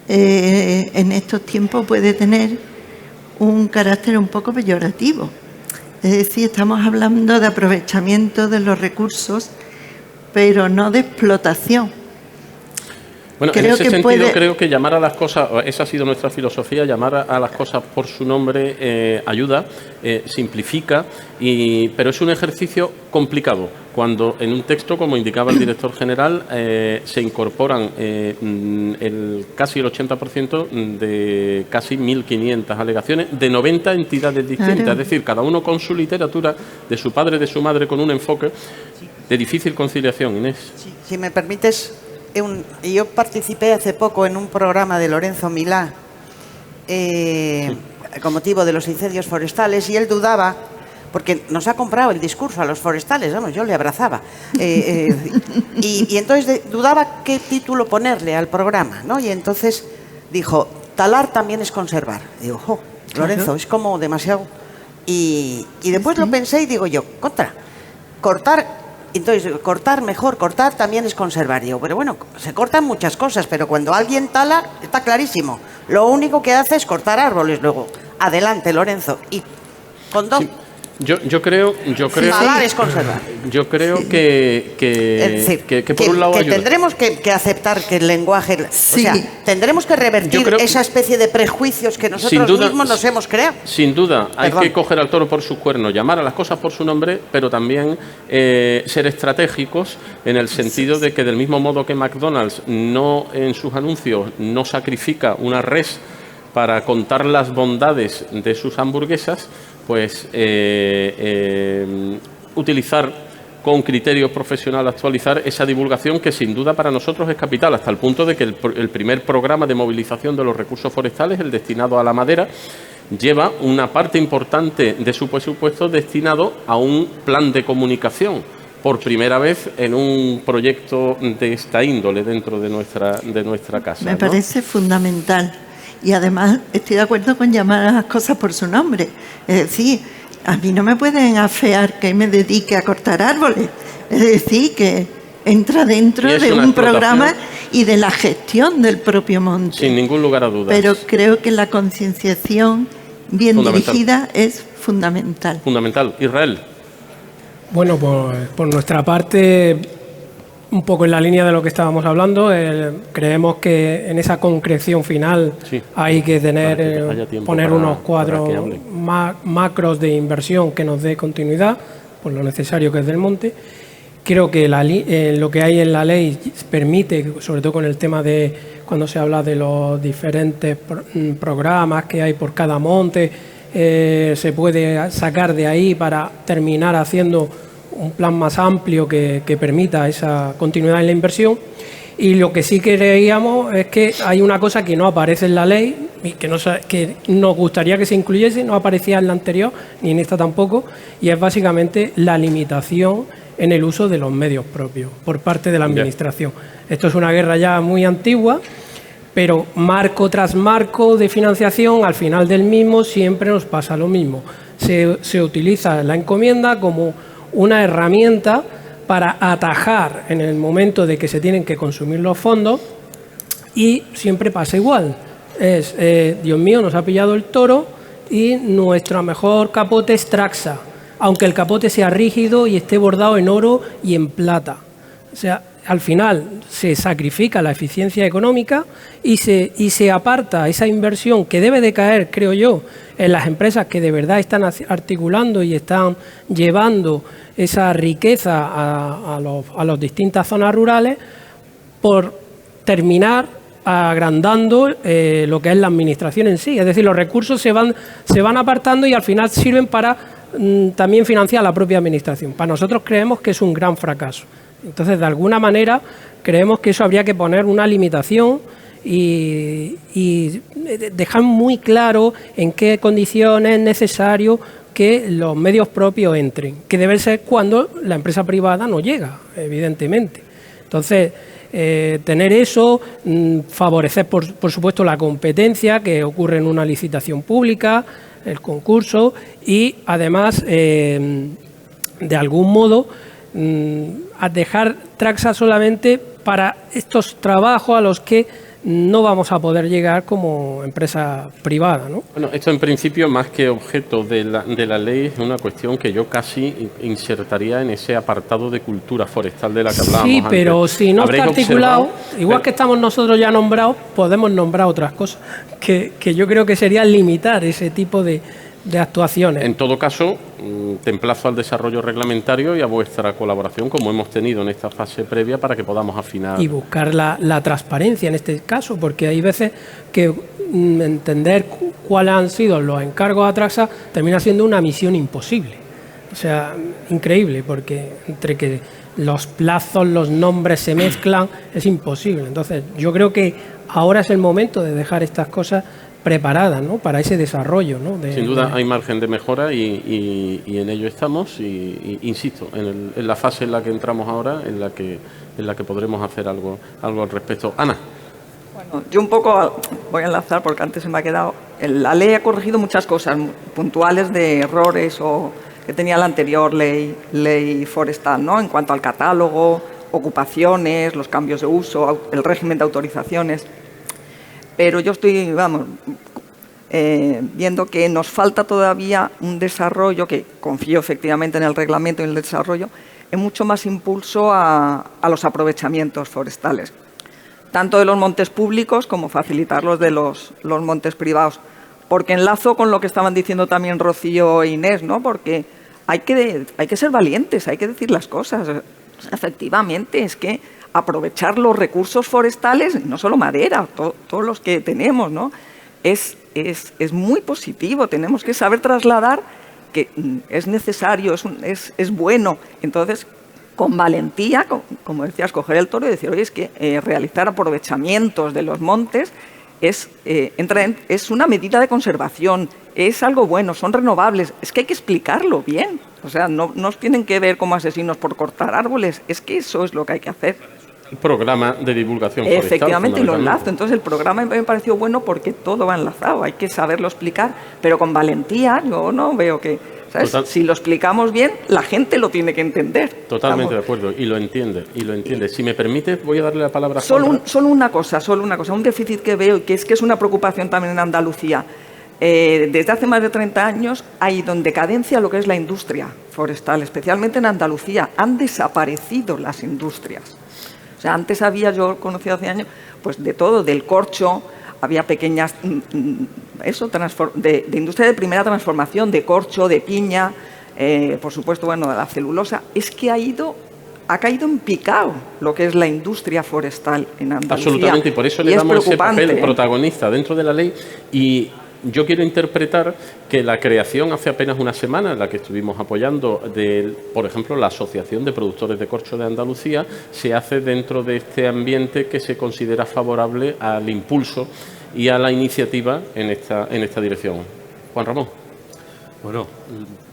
en estos tiempos puede tener un carácter un poco peyorativo. Es decir, estamos hablando de aprovechamiento de los recursos, pero no de explotación. Bueno, en ese sentido creo que llamar a las cosas, esa ha sido nuestra filosofía, llamar a las cosas por su nombre ayuda, simplifica, pero es un ejercicio complicado. Cuando en un texto, como indicaba el director general, se incorporan casi el 80% de casi 1.500 alegaciones de 90 entidades distintas. Claro. Es decir, cada uno con su literatura, de su padre, de su madre, con un enfoque de difícil conciliación. Inés. Sí, si me permites, yo participé hace poco en un programa de Lorenzo Milá con motivo de los incendios forestales y él dudaba, porque nos ha comprado el discurso a los forestales, vamos, yo le abrazaba. Y entonces dudaba qué título ponerle al programa, ¿no? Y entonces dijo, talar también es conservar. Y digo, jo, Lorenzo, claro, es como demasiado. Y después lo pensé y digo yo, cortar. Entonces, cortar mejor, cortar también es conservar. Digo, pero bueno, se cortan muchas cosas, pero cuando alguien tala, está clarísimo. Lo único que hace es cortar árboles luego. Adelante, Lorenzo. Y con dos... Sí. Yo creo talar es conservar. Yo creo que por un lado ayuda. Tendremos que aceptar que el lenguaje, sí, o sea, tendremos que revertir esa especie de prejuicios que nosotros mismos nos hemos creado. Sin duda, hay que coger al toro por sus cuernos, llamar a las cosas por su nombre, pero también ser estratégicos en el sentido de que del mismo modo que McDonald's no en sus anuncios no sacrifica una res para contar las bondades de sus hamburguesas, pues utilizar con criterio profesional, actualizar esa divulgación que sin duda para nosotros es capital, hasta el punto de que el primer programa de movilización de los recursos forestales, el destinado a la madera, lleva una parte importante de su presupuesto destinado a un plan de comunicación, por primera vez en un proyecto de esta índole dentro de nuestra casa. Me parece fundamental. Y además estoy de acuerdo con llamar a las cosas por su nombre. Es decir, a mí no me pueden afear que me dedique a cortar árboles. Es decir, que entra dentro de un programa y de la gestión del propio monte. Sin ningún lugar a dudas. Pero creo que la concienciación bien dirigida es fundamental. Fundamental. Israel. Bueno, por nuestra parte, un poco en la línea de lo que estábamos hablando, creemos que en esa concreción final hay que poner unos cuadros macros de inversión que nos dé continuidad, por lo necesario que es del monte. Creo que lo que hay en la ley permite, sobre todo con el tema de cuando se habla de los diferentes programas que hay por cada monte, se puede sacar de ahí para terminar haciendo un plan más amplio que permita esa continuidad en la inversión. Y lo que sí creíamos es que hay una cosa que no aparece en la ley y que nos gustaría que se incluyese, no aparecía en la anterior ni en esta tampoco, y es básicamente la limitación en el uso de los medios propios por parte de la Administración. Esto es una guerra ya muy antigua, pero marco tras marco de financiación, al final del mismo siempre nos pasa lo mismo. Se utiliza la encomienda como una herramienta para atajar en el momento de que se tienen que consumir los fondos, y siempre pasa igual. Es, Dios mío, nos ha pillado el toro y nuestro mejor capote es Traxa, aunque el capote sea rígido y esté bordado en oro y en plata. O sea, al final se sacrifica la eficiencia económica y se aparta esa inversión que debe de caer, creo yo, en las empresas que de verdad están articulando y están llevando esa riqueza a las distintas zonas rurales, por terminar agrandando lo que es la administración en sí. Es decir, los recursos se van apartando y al final sirven para también financiar la propia administración. Para nosotros creemos que es un gran fracaso. Entonces, de alguna manera, creemos que eso habría que poner una limitación y dejar muy claro en qué condiciones es necesario que los medios propios entren, que debe ser cuando la empresa privada no llega, evidentemente. Entonces, tener eso, favorecer, por supuesto, la competencia que ocurre en una licitación pública, el concurso, y además, de algún modo, a dejar Traxa solamente para estos trabajos a los que no vamos a poder llegar como empresa privada, ¿no? Bueno, esto en principio, más que objeto de la ley, es una cuestión que yo casi insertaría en ese apartado de cultura forestal de la que hablábamos antes. Sí, pero si no está articulado, igual que estamos nosotros ya nombrados, podemos nombrar otras cosas que yo creo que sería limitar ese tipo de actuaciones. En todo caso, te emplazo al desarrollo reglamentario y a vuestra colaboración, como hemos tenido en esta fase previa, para que podamos afinar. Y buscar la transparencia en este caso, porque hay veces que entender cuáles han sido los encargos a Traxa termina siendo una misión imposible. O sea, increíble, porque entre que los plazos, los nombres se mezclan, es imposible. Entonces, yo creo que ahora es el momento de dejar estas cosas preparadas, ¿no?, para ese desarrollo, ¿no? Sin duda hay margen de mejora y en ello estamos, y insisto, en la fase en la que entramos ahora, en la que podremos hacer algo al respecto. Ana. Bueno, yo un poco voy a enlazar, porque antes se me ha quedado. La ley ha corregido muchas cosas puntuales de errores o que tenía la anterior ley forestal, ¿no?, en cuanto al catálogo, ocupaciones, los cambios de uso, el régimen de autorizaciones. Pero yo estoy, viendo que nos falta todavía un desarrollo, que confío efectivamente en el reglamento y en el desarrollo, en mucho más impulso a los aprovechamientos forestales, tanto de los montes públicos como facilitarlos de los montes privados. Porque enlazo con lo que estaban diciendo también Rocío e Inés, ¿no?, porque hay que ser valientes, hay que decir las cosas. Efectivamente, es que aprovechar los recursos forestales, no solo madera, todos los que tenemos, ¿no?, es muy positivo. Tenemos que saber trasladar que es necesario, es bueno. Entonces, con valentía, como decías, coger el toro y decir, oye, es que realizar aprovechamientos de los montes es una medida de conservación, es algo bueno, son renovables. Es que hay que explicarlo bien. O sea, no nos tienen que ver como asesinos por cortar árboles, es que eso es lo que hay que hacer. Programa de divulgación forestal. Efectivamente, lo enlazo. Entonces, el programa me pareció bueno porque todo va enlazado. Hay que saberlo explicar, pero con valentía. Yo no veo que, ¿sabes? Si lo explicamos bien, la gente lo tiene que entender. Totalmente de acuerdo, y lo entiende. Si me permites, voy a darle la palabra a solo una cosa, un déficit que veo, y que es una preocupación también en Andalucía. Desde hace más de 30 años ha ido en decadencia lo que es la industria forestal, especialmente en Andalucía. Han desaparecido las industrias. O sea, antes yo conocido hace años, pues de todo, del corcho, había pequeñas, de industria de primera transformación, de corcho, de piña, por supuesto, bueno, de la celulosa. Es que ha caído en picado lo que es la industria forestal en Andalucía. Absolutamente, y por eso le damos ese papel protagonista dentro de la ley. Y yo quiero interpretar que la creación hace apenas una semana, en la que estuvimos apoyando, por ejemplo, la Asociación de Productores de Corcho de Andalucía, se hace dentro de este ambiente que se considera favorable al impulso y a la iniciativa en esta dirección. Juan Ramón. Bueno,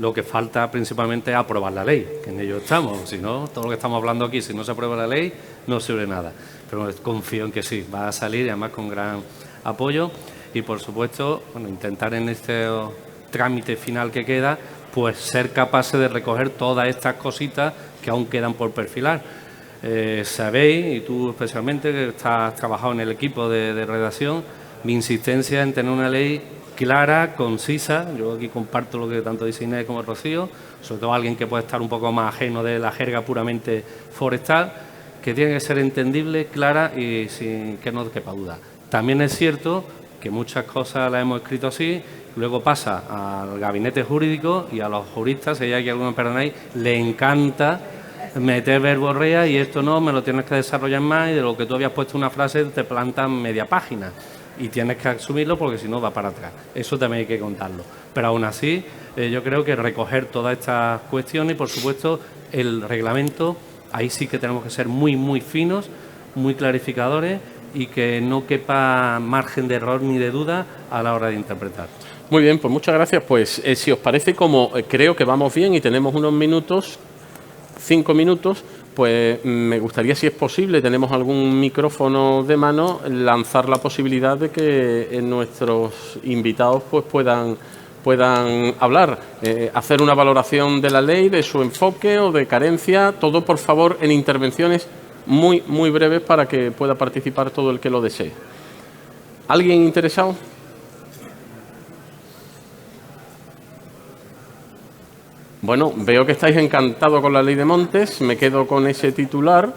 lo que falta principalmente es aprobar la ley, que en ello estamos. Si no, todo lo que estamos hablando aquí, si no se aprueba la ley, no sirve nada. Pero confío en que sí, va a salir, y además con gran apoyo. Y, por supuesto, bueno, intentar en este trámite final que queda, pues ser capaces de recoger todas estas cositas que aún quedan por perfilar. Sabéis, y tú especialmente, que has trabajado en el equipo de redacción, mi insistencia en tener una ley clara, concisa. Yo aquí comparto lo que tanto dice Inés como Rocío, sobre todo alguien que puede estar un poco más ajeno de la jerga puramente forestal, que tiene que ser entendible, clara y sin que no quepa duda. También es cierto que muchas cosas las hemos escrito así, luego pasa al gabinete jurídico y a los juristas, si hay aquí algunos, perdonáis, le encanta meter verborrea y esto no, me lo tienes que desarrollar más, y de lo que tú habías puesto una frase te plantan media página y tienes que asumirlo porque si no va para atrás. Eso también hay que contarlo. Pero aún así, yo creo que recoger todas estas cuestiones y, por supuesto, el reglamento, ahí sí que tenemos que ser muy, muy finos, muy clarificadores y que no quepa margen de error ni de duda a la hora de interpretar. Muy bien, pues muchas gracias. Pues si os parece, como creo que vamos bien y tenemos unos minutos, 5 minutos, pues me gustaría, si es posible, tenemos algún micrófono de mano, lanzar la posibilidad de que nuestros invitados pues puedan hablar, hacer una valoración de la ley, de su enfoque o de carencia, todo por favor en intervenciones muy, muy breves para que pueda participar todo el que lo desee. ¿Alguien interesado? Bueno, veo que estáis encantados con la ley de montes, me quedo con ese titular.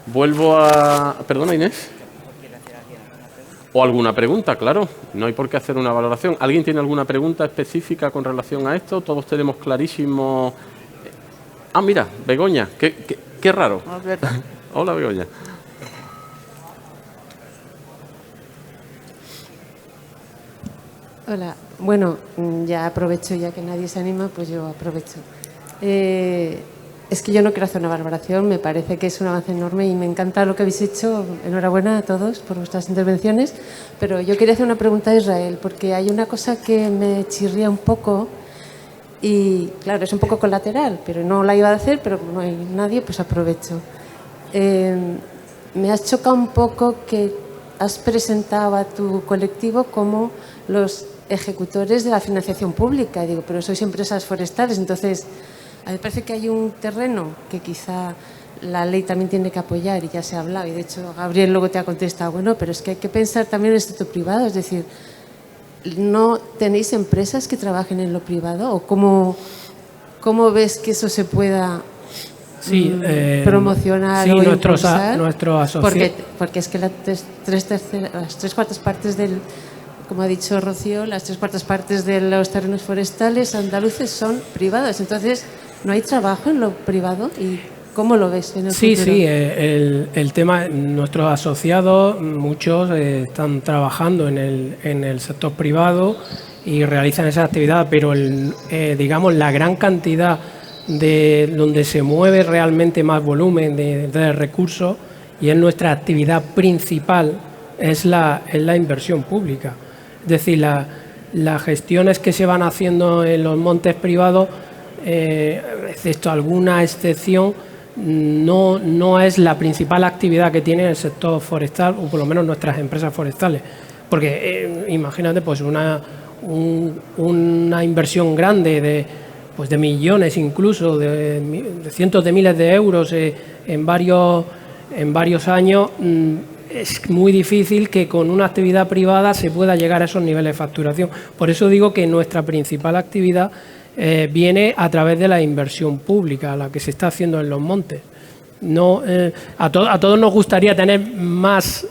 Vuelvo a... ¿Perdona, Inés? ¿O alguna pregunta? Claro, no hay por qué hacer una valoración. ¿Alguien tiene alguna pregunta específica con relación a esto? Todos tenemos clarísimo... Ah, mira, Begoña, qué raro. Hola, Begoña. Hola, bueno, ya aprovecho, ya que nadie se anima, pues yo aprovecho. Es que yo no quiero hacer una valoración, me parece que es un avance enorme y me encanta lo que habéis hecho. Enhorabuena a todos por vuestras intervenciones, pero yo quería hacer una pregunta a Israel, porque hay una cosa que me chirría un poco y, claro, es un poco colateral, pero no la iba a hacer, pero como no hay nadie, pues aprovecho. Me has chocado un poco que has presentado a tu colectivo como los ejecutores de la financiación pública. Digo, pero sois empresas forestales, entonces a mí me parece que hay un terreno que quizá la ley también tiene que apoyar y ya se ha hablado, y de hecho Gabriel luego te ha contestado, bueno, pero es que hay que pensar también en el sector privado, es decir, ¿no tenéis empresas que trabajen en lo privado? ¿O cómo ves que eso se pueda promocionar sí, o nuestros asociados? Porque es que las tres cuartas partes del... Como ha dicho Rocío, las 3/4 partes de los terrenos forestales andaluces son privados. Entonces, ¿no hay trabajo en lo privado? ¿Y cómo lo ves en el futuro? Sí, el tema, nuestros asociados, muchos están trabajando en el sector privado y realizan esa actividad, pero digamos la gran cantidad de donde se mueve realmente más volumen de recursos y es nuestra actividad principal es la inversión pública. Es decir, las gestiones que se van haciendo en los montes privados, excepto alguna excepción, no es la principal actividad que tiene el sector forestal, o por lo menos nuestras empresas forestales. Porque imagínate, pues una inversión grande de millones, incluso de cientos de miles de euros en varios años. Es muy difícil que con una actividad privada se pueda llegar a esos niveles de facturación. Por eso digo que nuestra principal actividad viene a través de la inversión pública, la que se está haciendo en los montes. No, a todos nos gustaría tener más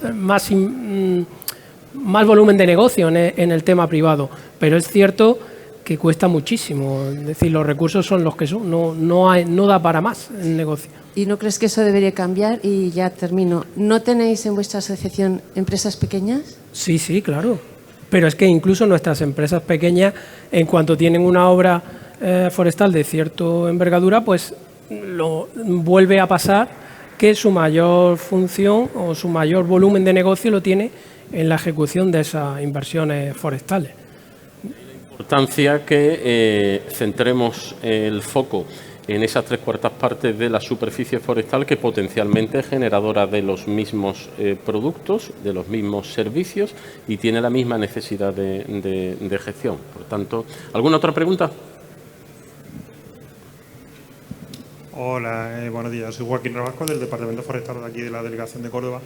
volumen de negocio en el tema privado, pero es cierto que cuesta muchísimo. Es decir, los recursos son los que son, no da para más el negocio. ¿Y no crees que eso debería cambiar? Y ya termino. ¿No tenéis en vuestra asociación empresas pequeñas? Sí, claro. Pero es que incluso nuestras empresas pequeñas, en cuanto tienen una obra forestal de cierta envergadura, pues lo vuelve a pasar que su mayor función o su mayor volumen de negocio lo tiene en la ejecución de esas inversiones forestales. La importancia que centremos el foco en esas 3/4 partes de la superficie forestal que potencialmente es generadora de los mismos productos, de los mismos servicios y tiene la misma necesidad de gestión. Por tanto, ¿alguna otra pregunta? Hola, buenos días. Soy Joaquín Rabasco, del Departamento Forestal de aquí, de la Delegación de Córdoba.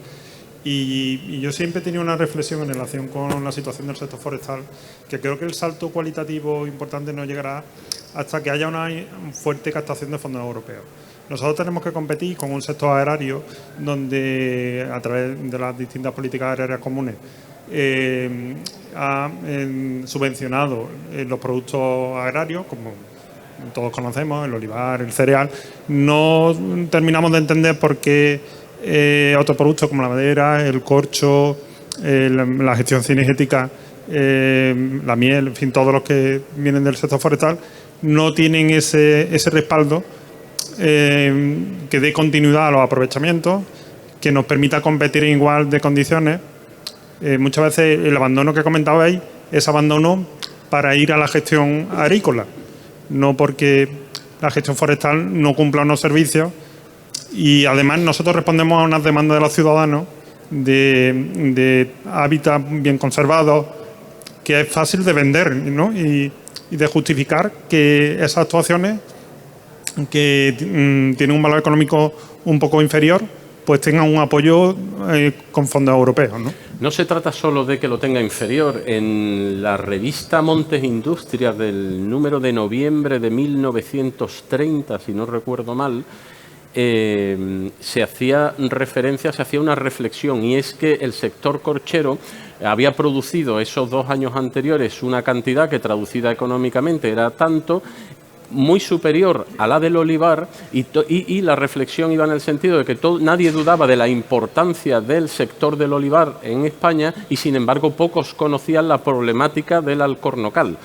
Y yo siempre he tenido una reflexión en relación con la situación del sector forestal, que creo que el salto cualitativo importante no llegará hasta que haya una fuerte captación de fondos europeos. Nosotros tenemos que competir con un sector agrario donde, a través de las distintas políticas agrarias comunes, ha subvencionado los productos agrarios, como todos conocemos, el olivar, el cereal. No terminamos de entender por qué otros productos como la madera, el corcho, la gestión cinegética, la miel, en fin, todos los que vienen del sector forestal, no tienen ese respaldo que dé continuidad a los aprovechamientos, que nos permita competir en igual de condiciones. Muchas veces el abandono que comentabais es abandono para ir a la gestión agrícola, no porque la gestión forestal no cumpla unos servicios. Y además nosotros respondemos a unas demandas de los ciudadanos de hábitats bien conservados, que es fácil de vender, ¿no? y de justificar que esas actuaciones que tienen un valor económico un poco inferior, pues tengan un apoyo con fondos europeos, ¿no? No se trata solo de que lo tenga inferior. En la revista Montes Industrias del número de noviembre de 1930, si no recuerdo mal, se hacía una reflexión, y es que el sector corchero había producido esos 2 años anteriores una cantidad que traducida económicamente era tanto, muy superior a la del olivar, y la reflexión iba en el sentido de que nadie dudaba de la importancia del sector del olivar en España, y sin embargo pocos conocían la problemática del alcornocal.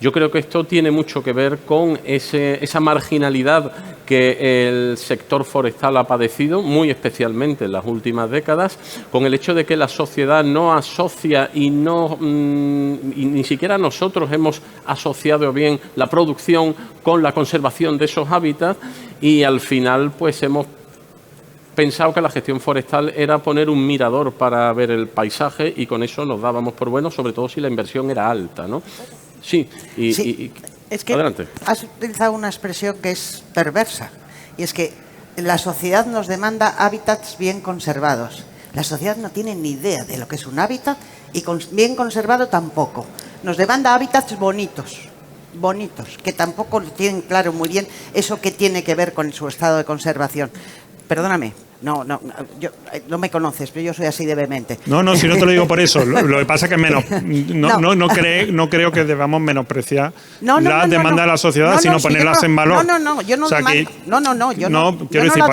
Yo creo que esto tiene mucho que ver con esa marginalidad que el sector forestal ha padecido, muy especialmente en las últimas décadas, con el hecho de que la sociedad no asocia y ni siquiera nosotros hemos asociado bien la producción con la conservación de esos hábitats, y al final pues hemos pensado que la gestión forestal era poner un mirador para ver el paisaje, y con eso nos dábamos por bueno, sobre todo si la inversión era alta, ¿no? Sí, es que adelante. Has utilizado una expresión que es perversa, y es que la sociedad nos demanda hábitats bien conservados. La sociedad no tiene ni idea de lo que es un hábitat, y bien conservado tampoco. Nos demanda hábitats bonitos, que tampoco tienen claro muy bien eso que tiene que ver con su estado de conservación. Perdóname. No me conoces, pero yo soy así de vehemente. No, si no te lo digo por eso. Lo que pasa es que no creo que debamos menospreciar la demanda de la sociedad, sino ponerlas en valor. Yo no lo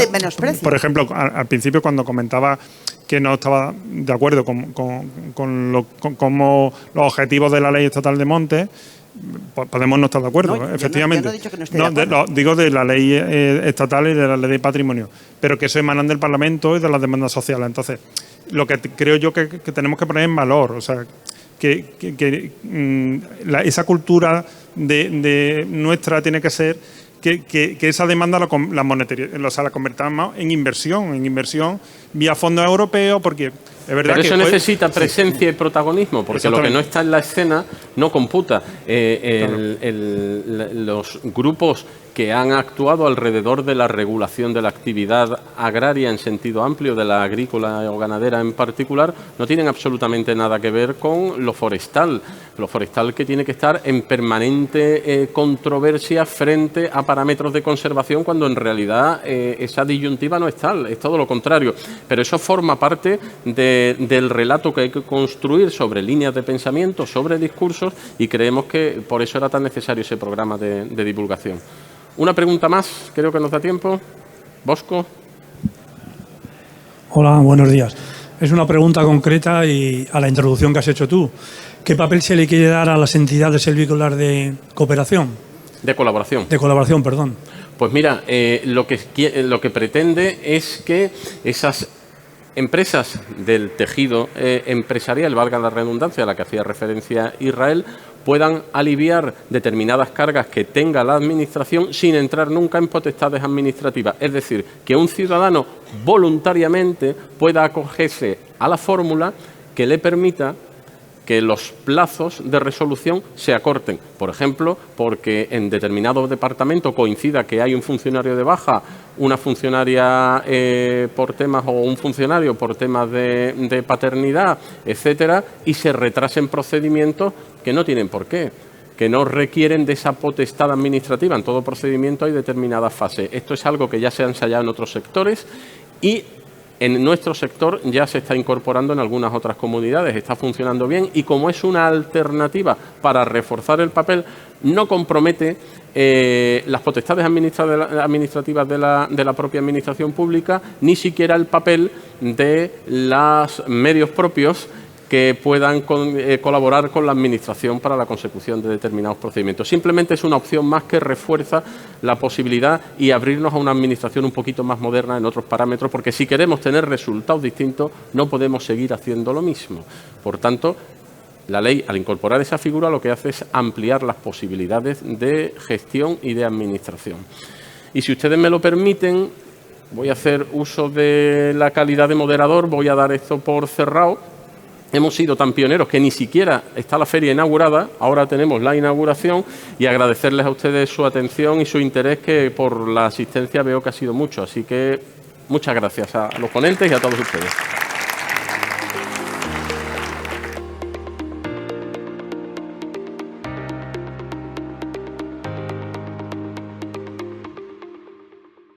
menosprecio. Por ejemplo, al principio cuando comentaba que no estaba de acuerdo con los objetivos de la Ley Estatal de Montes, podemos no estar de acuerdo, efectivamente. Yo no he dicho que no esté de acuerdo. Digo de la ley estatal y de la ley de patrimonio, pero que eso emanan del Parlamento y de las demandas sociales. Entonces, lo que creo yo que tenemos que poner en valor, o sea, esa cultura de nuestra tiene que ser que esa demanda la convertamos en inversión vía fondos europeos, porque es verdad. Pero eso necesita presencia y protagonismo, porque lo que no está en la escena no computa. Los grupos que han actuado alrededor de la regulación de la actividad agraria en sentido amplio, de la agrícola o ganadera en particular, no tienen absolutamente nada que ver con lo forestal. Lo forestal que tiene que estar en permanente controversia frente a parámetros de conservación, cuando en realidad esa disyuntiva no es tal, es todo lo contrario. Pero eso forma parte del relato que hay que construir sobre líneas de pensamiento, sobre discursos, y creemos que por eso era tan necesario ese programa de divulgación. Una pregunta más, creo que nos da tiempo. Bosco. Hola, buenos días. Es una pregunta concreta y a la introducción que has hecho tú. ¿Qué papel se le quiere dar a las entidades silvícolas de cooperación? De colaboración. De colaboración, perdón. Pues mira, lo que pretende es que esas empresas del tejido empresarial, valga la redundancia a la que hacía referencia Israel, puedan aliviar determinadas cargas que tenga la Administración sin entrar nunca en potestades administrativas. Es decir, que un ciudadano voluntariamente pueda acogerse a la fórmula que le permita que los plazos de resolución se acorten. Por ejemplo, porque en determinado departamento coincida que hay un funcionario de baja, una funcionaria por temas o un funcionario por temas de paternidad, etcétera, y se retrasen procedimientos que no tienen por qué, que no requieren de esa potestad administrativa. En todo procedimiento hay determinadas fases. Esto es algo que ya se ha ensayado en otros sectores y en nuestro sector ya se está incorporando en algunas otras comunidades, está funcionando bien y como es una alternativa para reforzar el papel, no compromete las potestades administrativas de la propia administración pública, ni siquiera el papel de los medios propios que puedan colaborar con la Administración para la consecución de determinados procedimientos. Simplemente es una opción más que refuerza la posibilidad y abrirnos a una Administración un poquito más moderna en otros parámetros, porque si queremos tener resultados distintos no podemos seguir haciendo lo mismo. Por tanto, la ley, al incorporar esa figura, lo que hace es ampliar las posibilidades de gestión y de administración. Y si ustedes me lo permiten, voy a hacer uso de la calidad de moderador, voy a dar esto por cerrado. Hemos sido tan pioneros que ni siquiera está la feria inaugurada, ahora tenemos la inauguración y agradecerles a ustedes su atención y su interés, que por la asistencia veo que ha sido mucho. Así que muchas gracias a los ponentes y a todos ustedes.